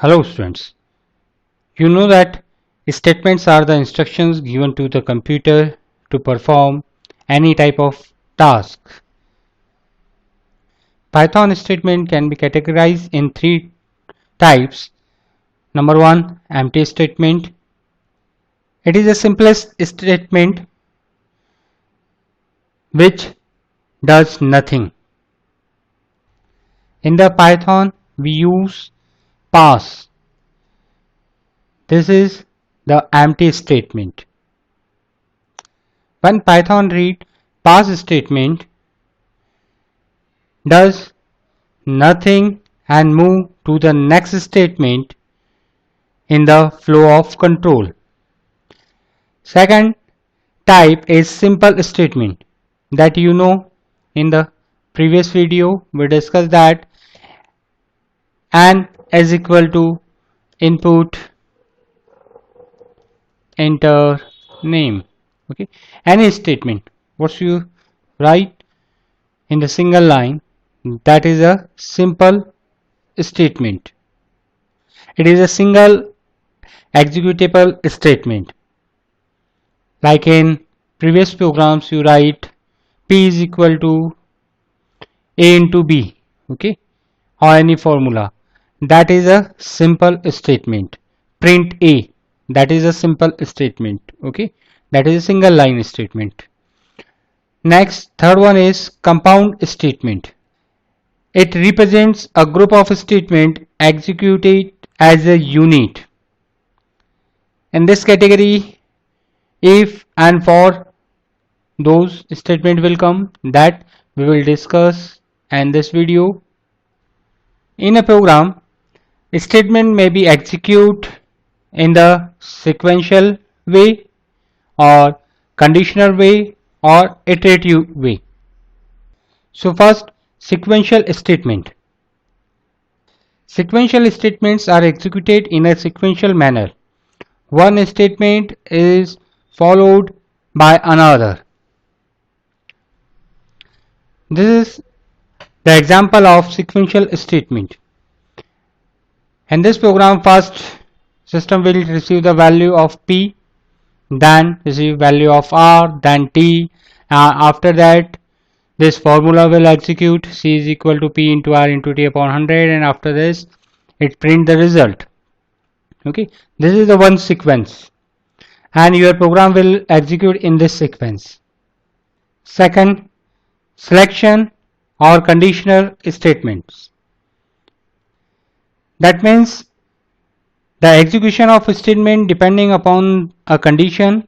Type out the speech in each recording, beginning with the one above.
Hello students, you know that statements are the instructions given to the computer to perform any type of task. Python statement can be categorized in three types. Number one, empty statement. It is the simplest statement which does nothing. In the Python we use pass. This is the empty statement. When Python read pass statement does nothing and move to the next statement in the flow of control. Second type is simple statement that you know in the previous video we discussed that and is equal to input enter name. Okay, any statement what you write in the single line, that is a simple statement. It is a single executable statement. Like in previous programs you write P is equal to A into B, okay, or any formula. That is a simple statement. Print A, that is a simple statement, okay, that is a single line statement. Next, third one is compound statement. It represents a group of statements executed as a unit. In this category, if and for those statement will come that we will discuss in this video. In a program, a statement may be executed in the sequential way or conditional way or iterative way. So first, sequential statement. Sequential statements are executed in a sequential manner. One statement is followed by another. This is the example of sequential statement. In this program, first system will receive the value of P, then receive value of R, then T. After that, this formula will execute. C is equal to P into R into T upon 100, and after this, it print the result. Okay, this is the one sequence, and your program will execute in this sequence. Second, selection or conditional statements. That means the execution of a statement depending upon a condition.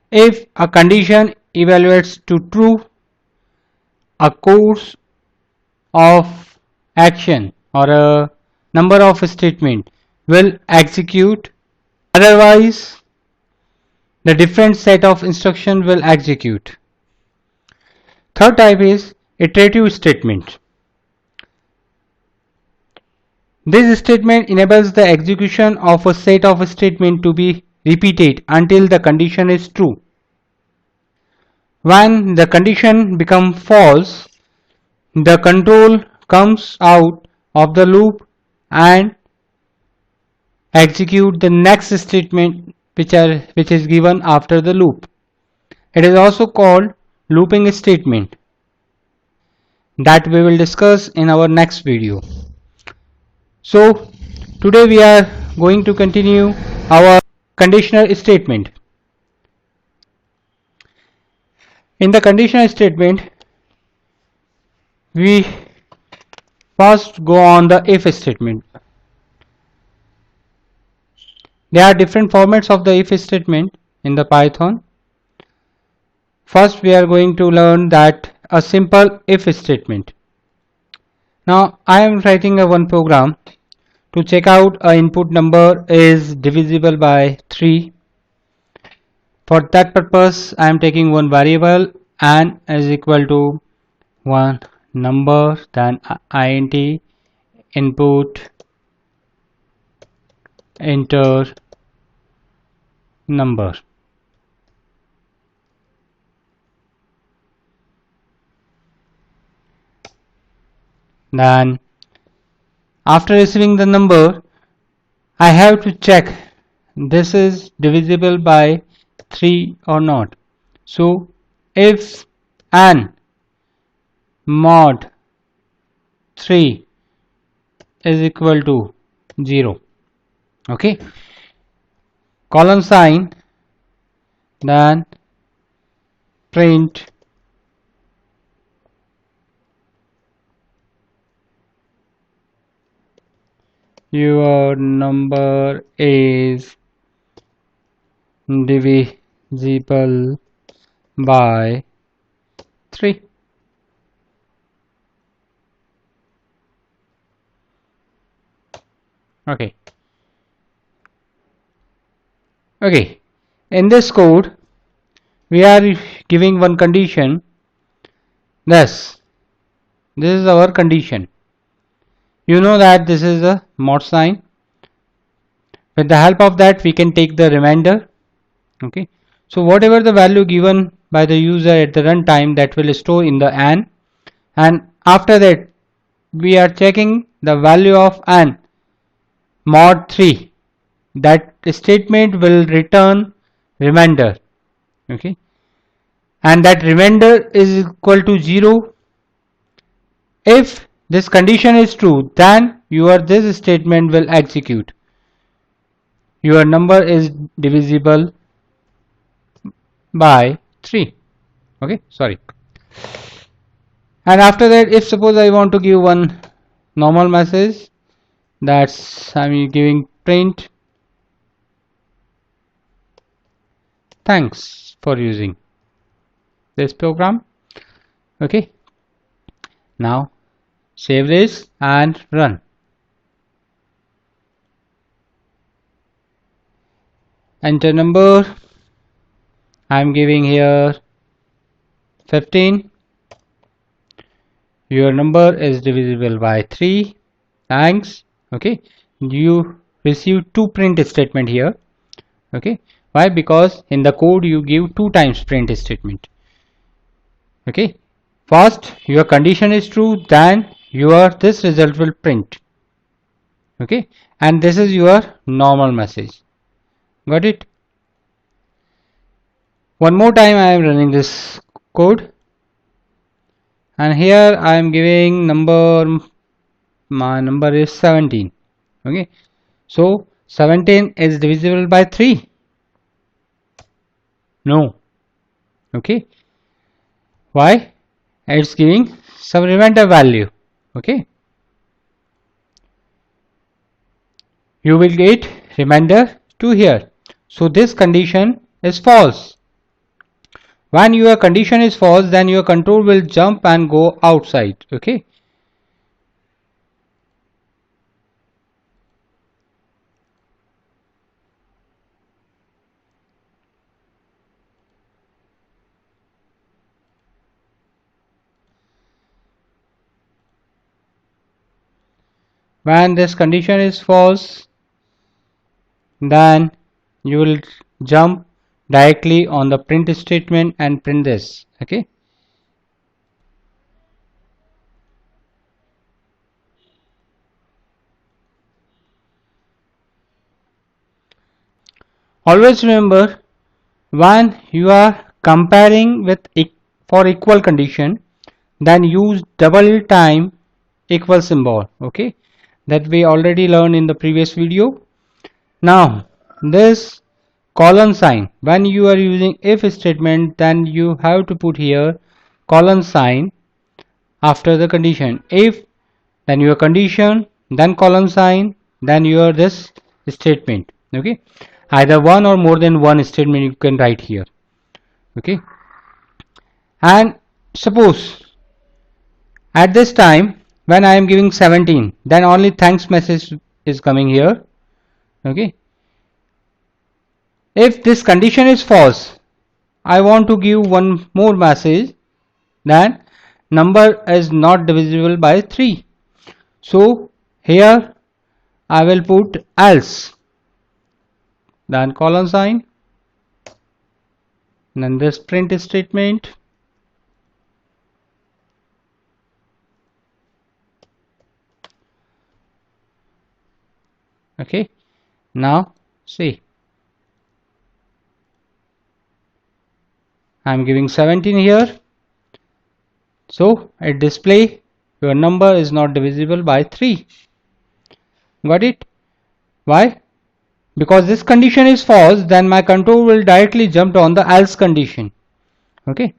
If a condition evaluates to true, a course of action or a number of statement will execute. Otherwise, the different set of instruction will execute. Third type is iterative statement. This statement enables the execution of a set of statement to be repeated until the condition is true. When the condition becomes false, the control comes out of the loop and execute the next statement which is given after the loop. It is also called looping statement that we will discuss in our next video. So today we are going to continue our conditional statement. In the conditional statement, we first go on the if statement. There are different formats of the if statement in the Python. First we are going to learn that a simple if statement. Now I am writing a one program to check out a input number is divisible by 3. For that purpose I am taking one variable and is equal to one number, then int input enter number. Then After receiving the number, I have to check this is divisible by 3 or not. So if n mod 3 is equal to 0, okay, colon sign, then print your number is divisible by 3. Okay. Okay. In this code, we are giving one condition. This is our condition. You know that this is a mod sign. With the help of that, we can take the remainder. Okay. So whatever the value given by the user at the runtime, that will store in the n, and after that we are checking the value of n mod 3. That statement will return remainder. Okay. And that remainder is equal to 0. If this condition is true, then this statement will execute. Your number is divisible by 3. Okay, sorry. And after that, if suppose I want to give one normal message, that's I'm giving print thanks for using this program. Okay, now save this and run. Enter number. I'm giving here 15. Your number is divisible by 3. Thanks. Okay, you receive 2 print statement here. Okay, why? Because in the code you give 2 times print statement. Okay, first your condition is true, then this result will print. Okay, and this is your normal message. Got it? One more time I am running this code, and here I am giving number, my number is 17. Okay, so 17 is divisible by 3. No. Okay, why? It's giving some remainder value. Okay, you will get remainder 2 here. So this condition is false. When your condition is false, then your control will jump and go outside. Okay, when this condition is false, then you will jump directly on the print statement and print this. Okay, always remember, when you are comparing with for equal condition, then use double time equal symbol. Okay, that we already learned in the previous video. Now this colon sign, when you are using if statement, then you have to put here colon sign after the condition. If, then your condition, then colon sign, then your this statement. Okay, either one or more than one statement you can write here. Okay, and suppose at this time when I am giving 17, then only thanks message is coming here. Okay, if this condition is false, I want to give one more message, then number is not divisible by 3. So here I will put else, then colon sign, then this print statement. Okay, now see, I am giving 17 here, so at display your number is not divisible by 3. Got it? Why? Because this condition is false, then my control will directly jump on the else condition. Okay,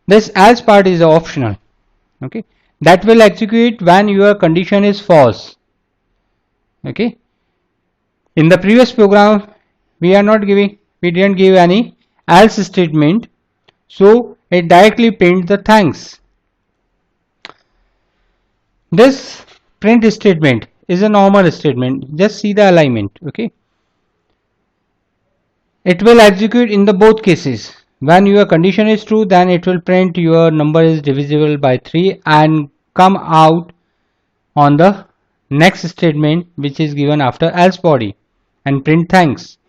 this else part is optional. Okay, that will execute when your condition is false. Okay, in the previous program we didn't give any else statement, so it directly prints the thanks. This print statement is a normal statement. Just see the alignment. Okay, it will execute in the both cases. When your condition is true, then it will print your number is divisible by 3 and come out on the next statement which is given after else body and print thanks.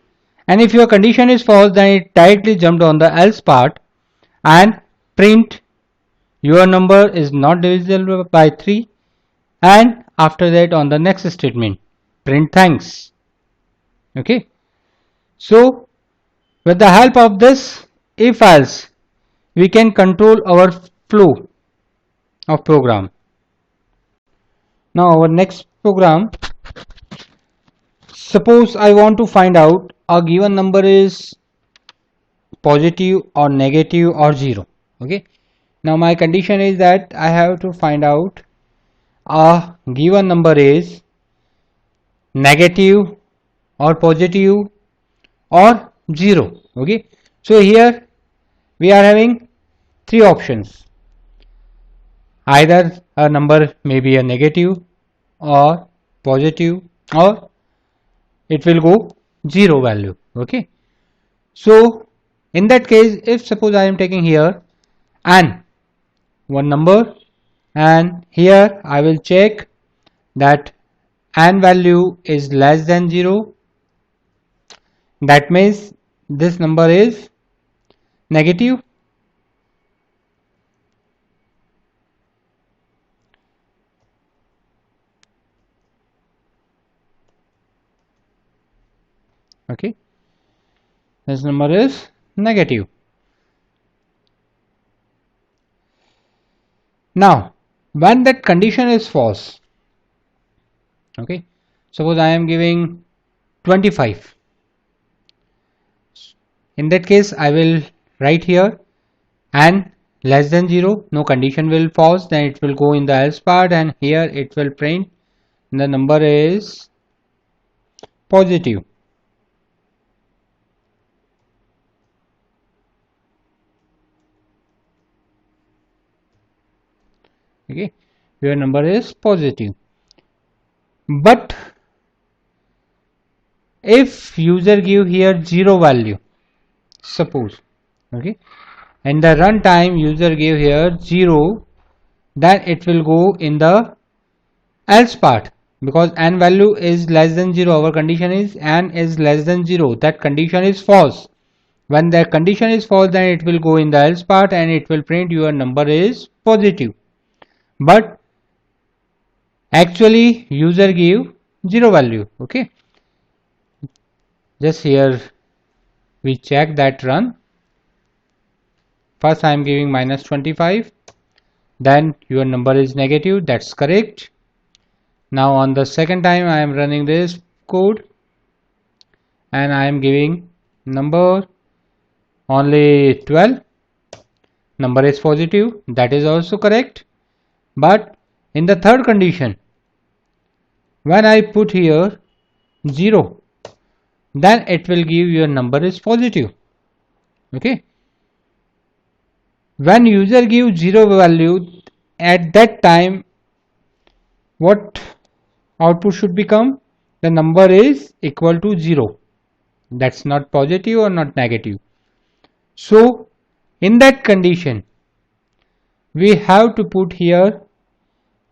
And if your condition is false, then it directly jumped on the else part and print your number is not divisible by 3, and after that on the next statement print thanks. Okay, so with the help of this if else we can control our flow of program. Now our next program, suppose I want to find out a given number is positive or negative or 0. Okay, now my condition is that I have to find out a given number is negative or positive or 0. Okay, so here we are having 3 options. Either a number may be a negative or positive, or it will go 0 value. Okay, so in that case, if suppose I am taking here an one number, and here I will check that an value is less than 0, that means this number is negative. Okay, this number is negative. Now when that condition is false, okay, suppose I am giving 25, in that case I will write here and less than 0, no condition will false, then it will go in the else part, and here it will print the number is positive. Okay, your number is positive. But if user give here 0 value, suppose, okay, and the runtime user give here 0, then it will go in the else part, because n value is less than 0. Our condition is n is less than 0, that condition is false. When the condition is false, then it will go in the else part and it will print your number is positive. But actually user give 0 value. Okay, just here we check that run. First I am giving minus 25, then your number is negative, that's correct. Now on the second time I am running this code and I am giving number only 12, number is positive, that is also correct. But in the third condition, when I put here 0, then it will give your number is positive. Okay, when user gives 0 value, at that time what output should become? The number is equal to 0, that's not positive or not negative. So in that condition we have to put here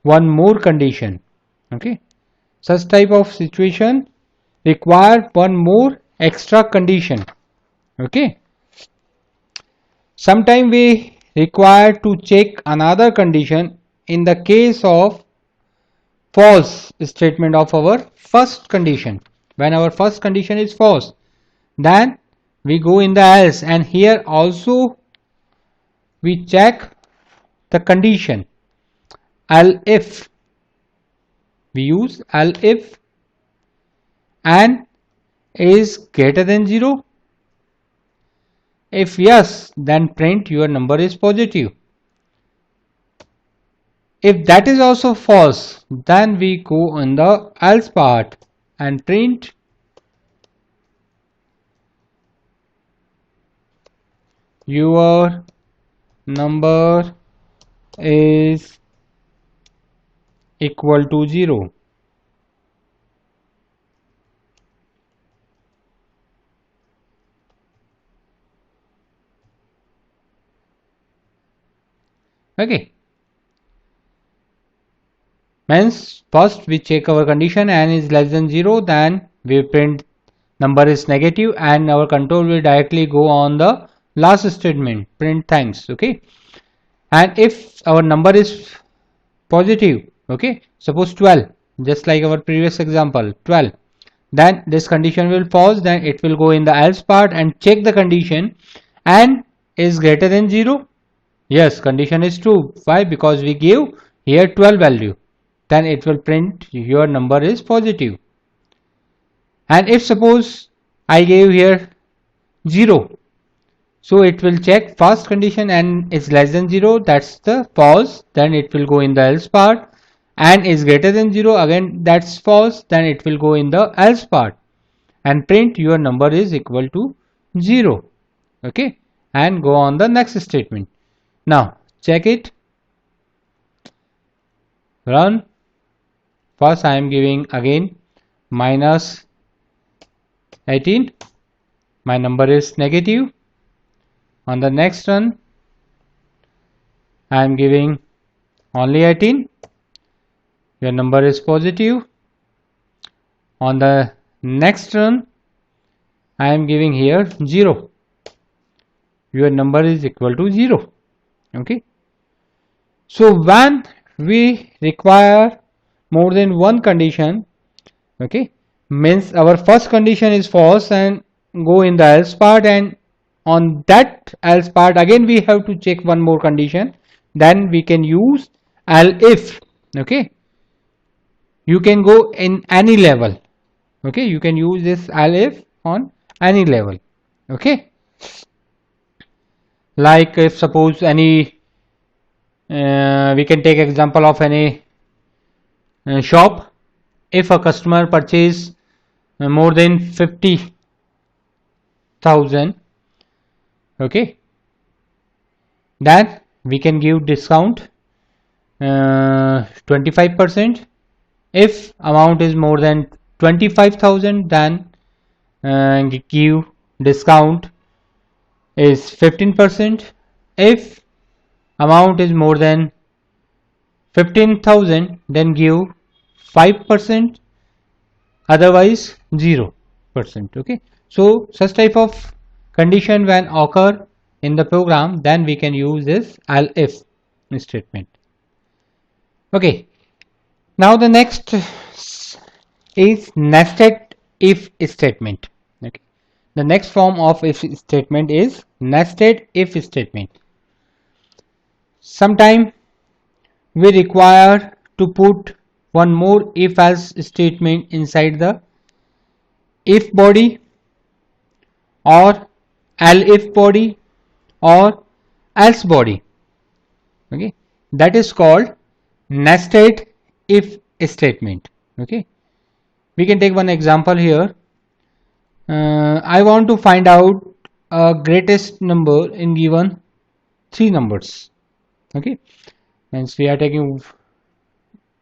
one more condition. Okay, such type of situation require one more extra condition. Okay, sometime we require to check another condition in the case of false statement of our first condition. when our first condition is false, then we go in the else, and here also we check the condition elif. We use elif and is greater than 0. If yes, then print your number is positive. If that is also false, then we go on the else part and print your number is equal to 0. Okay. Means first we check our condition and is less than 0, then we print number is negative, and our control will directly go on the last statement, print thanks. Okay. And if our number is positive, okay, suppose 12, just like our previous example 12, then this condition will false, then it will go in the else part and check the condition and is greater than 0. Yes, condition is true. Why? Because we give here 12 value, then it will print your number is positive. And if suppose I gave here 0, so it will check first condition and is less than 0, that's the false, then it will go in the else part, and is greater than 0, again that's false, then it will go in the else part and print your number is equal to 0. Okay, and go on the next statement. Now check it, run. First I am giving again minus 18, my number is negative. On the next run I am giving only 18, your number is positive. On the next run I am giving here 0, your number is equal to 0. Okay, so when we require more than one condition, okay, means our first condition is false and go in the else part, and on that else part again we have to check one more condition, then we can use elif. Okay, you can go in any level. Okay, you can use this elif on any level. Okay, like if suppose any we can take example of any shop. If a customer purchase more than 50,000, okay, then we can give discount 25%. If amount is more than 25,000, then give discount is 15%. If amount is more than 15,000, then give 5%, otherwise 0%. Okay, so such type of condition when occur in the program, then we can use this elif statement. Okay, now the next is nested if statement. Okay, the next form of if statement is nested if statement. Sometime we require to put one more if else statement inside the if body or elif body or else body. Okay, that is called nested if statement. Okay, we can take one example here. I want to find out greatest number in given 3 numbers. Okay, means we are taking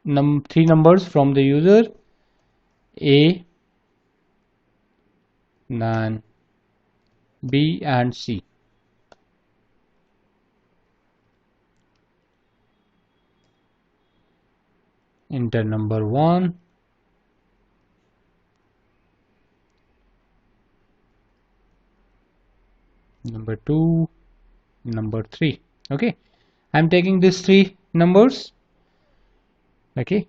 3 numbers from the user A, then B and C. Enter number 1, number 2, number 3. Okay, I am taking these 3 numbers. Okay,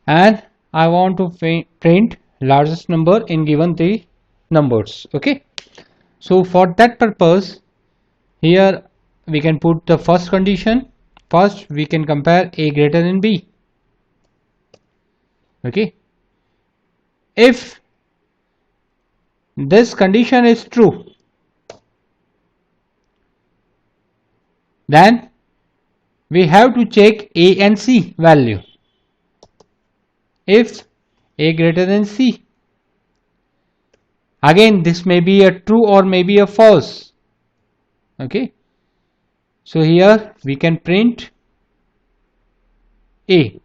and I want to print largest number in given the numbers. Okay, so for that purpose, here we can put the first condition. First we can compare a greater than b. Okay, if this condition is true, then we have to check a and c value. If a greater than c, again this may be a true or maybe a false. Okay, so here we can print a.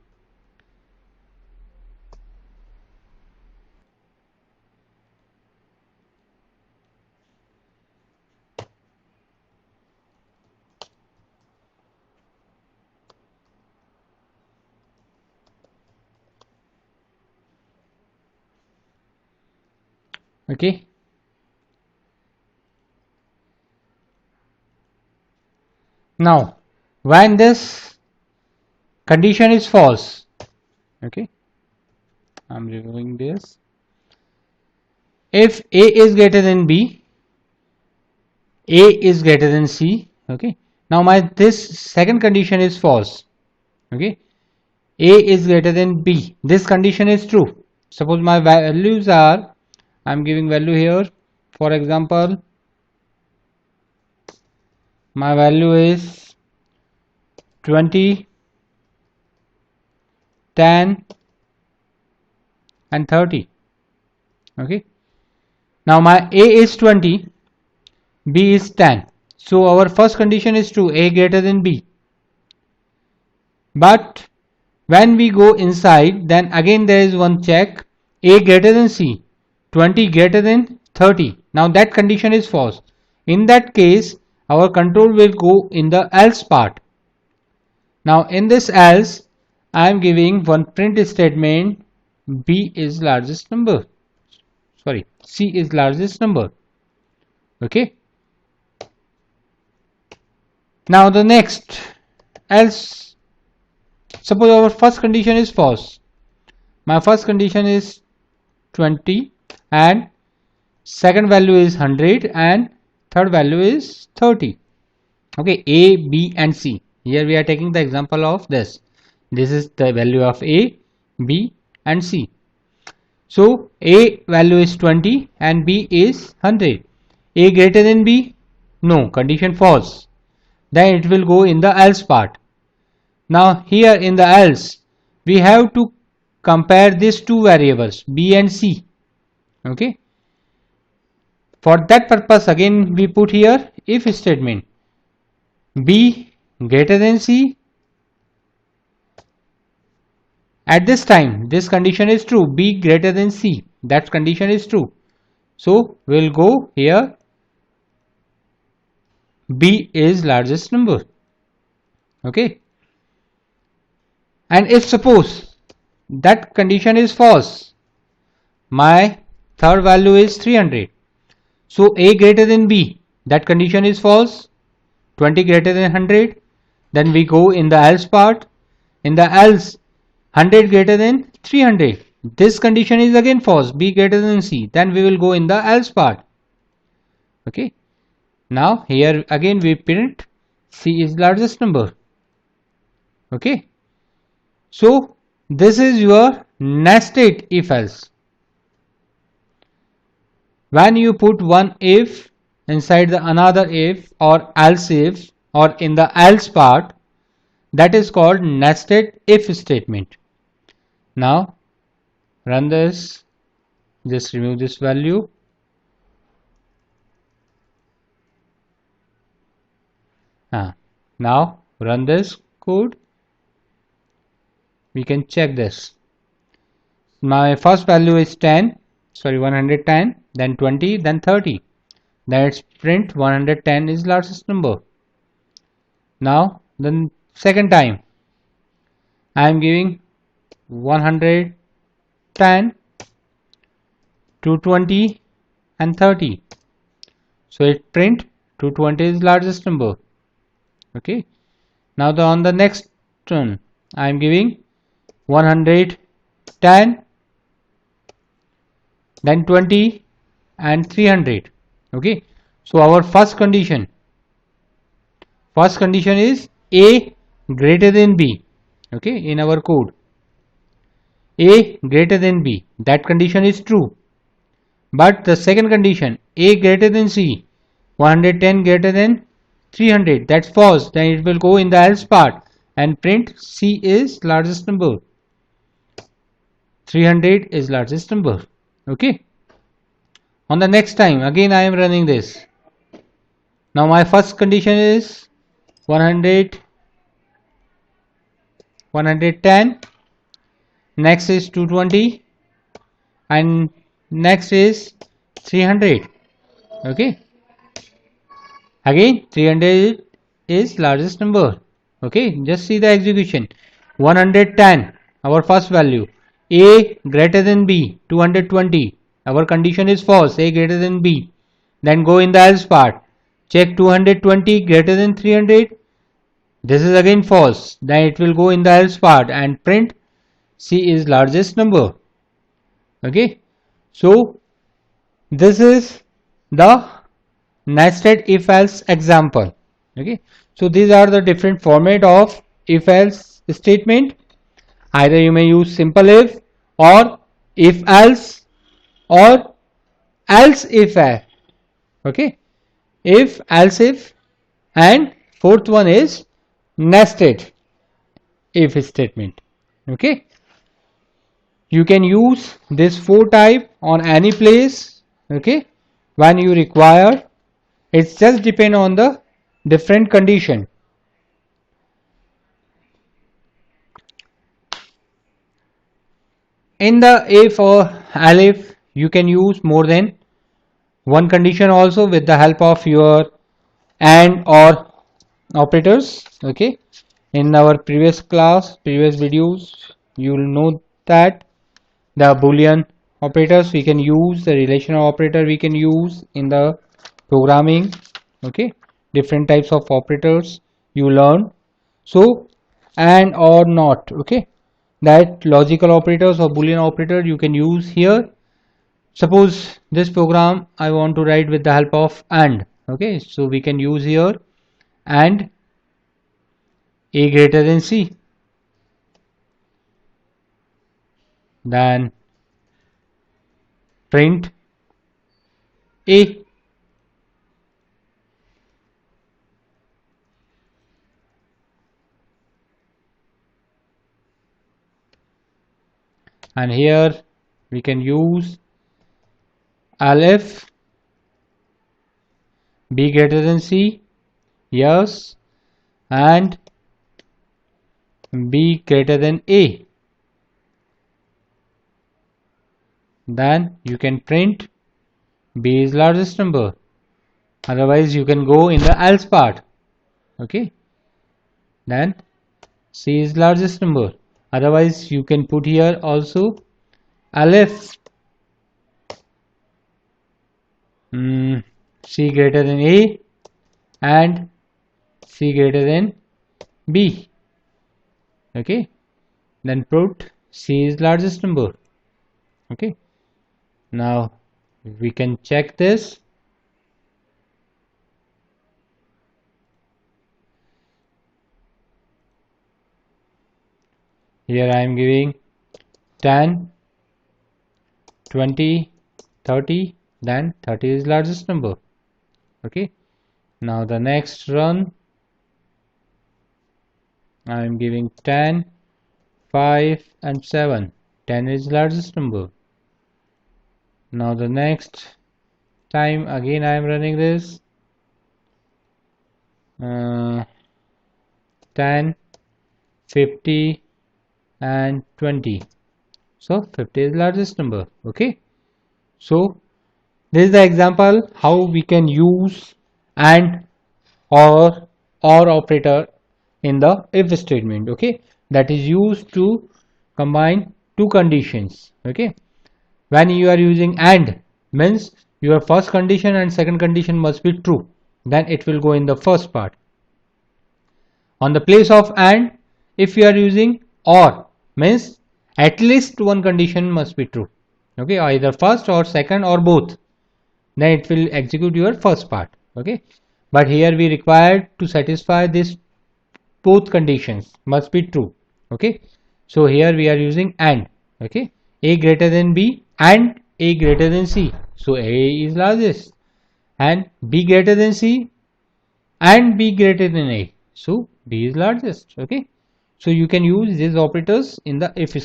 Okay, now when this condition is false, okay, I'm removing this. If a is greater than b, a is greater than c. Okay, now my this second condition is false. Okay, a is greater than b, this condition is true. Suppose my values are, I'm giving value here, for example my value is 20, 10 and 30. Okay, now my a is 20, b is 10, so our first condition is true, a greater than b. But when we go inside, then again there is one check, a greater than c, 20 greater than 30. Now that condition is false. In that case our control will go in the else part. Now in this else I am giving one print statement, b is largest number, sorry, c is largest number. Okay, now the next else, suppose our first condition is false. My first condition is 20 and second value is 100 and third value is 30. Okay, a, b and c. Here we are taking the example of this. This is the value of a, b and c. So a value is 20 and b is 100. A greater than b? No, condition false. Then it will go in the else part. Now here in the else we have to compare these two variables b and c. Okay, for that purpose again we put here if statement, b greater than c. At this time this condition is true, b greater than c, that condition is true, so we'll go here b is largest number. Okay, and if suppose that condition is false, my third value is 300, so a greater than b, that condition is false, 20 greater than 100, then we go in the else part. In the else 100 greater than 300, this condition is again false, b greater than c, then we will go in the else part. Okay, now here again we print c is largest number. Okay, so this is your nested if else. When you put one if inside the another if or else if or in the else part, that is called nested if statement. Now run this, just remove this value. Now run this code, we can check this. My first value is 10, sorry 110, then 20, then 30. Then it's print 110 is largest number. Now the second time I am giving 110, 220 and 30, so it print 220 is largest number. Okay, now on the next turn I am giving 110, then 20 and 300. Okay, so our first condition is A greater than B. Okay, in our code A greater than B, that condition is true. But the second condition, A greater than C, 110 greater than 300, that's false. Then it will go in the else part and print C is largest number, 300 is largest number. Okay, on the next time again I am running this. Now my first condition is 100, 110, next is 220, and next is 300. Okay, again 300 is largest number. Okay, just see the execution. 110, our first value. A greater than B, 220, our condition is false, A greater than B. Then go in the else part, check 220 greater than 300, this is again false, then it will go in the else part and print C is largest number. Okay, so this is the nested if else example. Okay, so these are the different format of if else statement. Either you may use simple if or if else or else if. Okay, if else if, and fourth one is nested if statement. Okay, you can use this 4 type on any place. Okay, when you require, it's just depend on the different condition. In the if or elif, you can use more than one condition also with the help of your and or operators. Okay, in our previous videos, you will know that the boolean operators we can use, the relational operator we can use in the programming. Okay, different types of operators you learn. So and or not, okay, that logical operators or boolean operator you can use here. Suppose this program I want to write with the help of and. Okay, so we can use here and A greater than C, then print A. And here we can use elif B greater than C, yes, and B greater than A. Then you can print B is largest number. Otherwise you can go in the else part. Okay, then C is largest number. Otherwise you can put here also elif C greater than A and C greater than B. Okay, then put C is largest number. Okay, now we can check this. Here I am giving 10, 20, 30, then 30 is largest number. Okay, now the next run I am giving 10, 5 and 7, 10 is largest number. Now the next time again I am running this 10, 50 and 20, so 50 is largest number. Okay, so this is the example how we can use and or operator in the if statement. Okay, that is used to combine two conditions. Okay, when you are using and, means your first condition and second condition must be true, then it will go in the first part. On the place of and, if you are using or, means at least one condition must be true. okay, either first or second or both, then it will execute your first part. Okay, but here we required to satisfy this both conditions must be true. Okay, so here we are using AND. Okay, A greater than B and A greater than C, so A is largest, and B greater than C and B greater than A, so B is largest. Okay, so you can use these operators in the if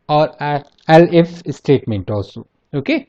or else if statement also. Okay,